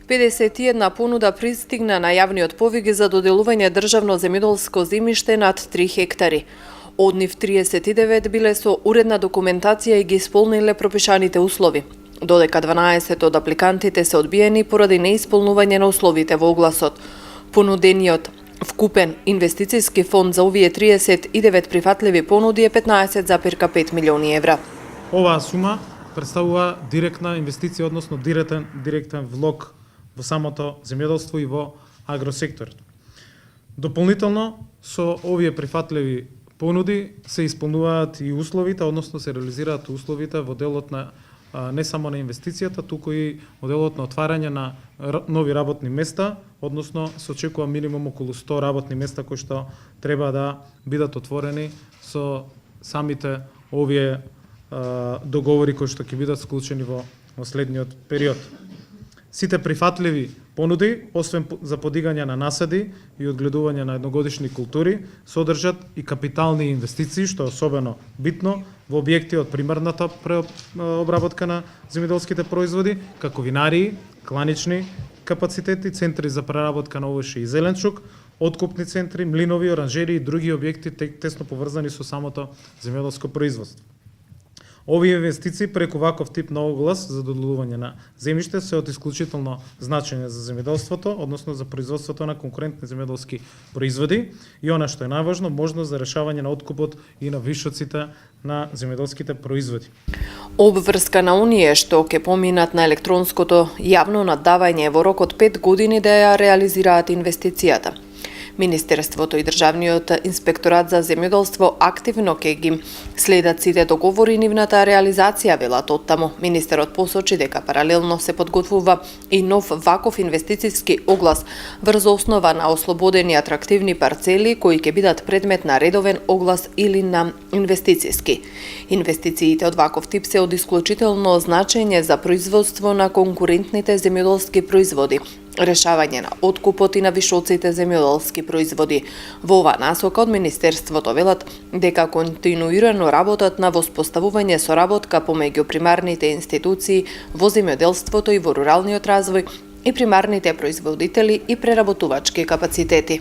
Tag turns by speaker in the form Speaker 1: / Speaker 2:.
Speaker 1: 51 понуда пристигна на јавниот повик за доделување државно земјоделско земјиште над 3 хектари. Од нив 39 биле со уредна документација и ги исполниле пропишаните услови, додека 12 од апликантите се одбиени поради неисполнување на условите во огласот. Понудениот вкупен инвестицијски фонд за овие 39 прифатливи понуди е 15,5 милиони евра.
Speaker 2: Оваа сума представува директна инвестиција, односно директен влог во самото земјоделство и во агросекторот. Дополнително со овие прифатливи понуди се исполнуваат и условите, односно се реализираат условите во делот на не само на инвестицијата, туку и во делот на отварање на нови работни места, односно се очекува минимум околу 100 работни места кои што треба да бидат отворени со самите овие договори кои што ќе бидат склучени во следниот период. Сите прифатливи понуди, освен за подигање на насади и одгледување на едногодишни култури, содржат и капитални инвестиции, што е особено битно во објекти од примарната обработка на земјоделските производи, како винарии, кланични капацитети, центри за преработка на овоше и зеленчук, откупни центри, млинови, оранжери и други објекти тесно поврзани со самото земјоделско производство. Овие инвестиции преку ваков тип на оглас за доделување на земјиште се од исклучително значење за земјоделството, односно за производството на конкурентни земјоделски производи и она што е најважно, можност за решавање на откупот и на вишоците на земјоделските производи.
Speaker 1: Обврска на оние што ќе поминат на електронското јавно наддавање во рок од 5 години да ја реализираат инвестицијата. Министерството и Државниот инспекторат за земјоделство активно ќе ги следат сите договори и нивната реализација, велат оттаму. Министерот посочи дека паралелно се подготвува и нов ваков инвестицијски оглас врз основа на ослободени атрактивни парцели кои ќе бидат предмет на редовен оглас или на инвестицијски. Инвестициите од ваков тип се од исклучително значење за производство на конкурентните земјоделски производи, решавање на откупот и на вишоците земјоделски производи. Во оваа насока од Министерството велат дека континуирано работат на воспоставување соработка помеѓу примарните институции во земјоделството и во руралниот развој и примарните производители и преработувачки капацитети.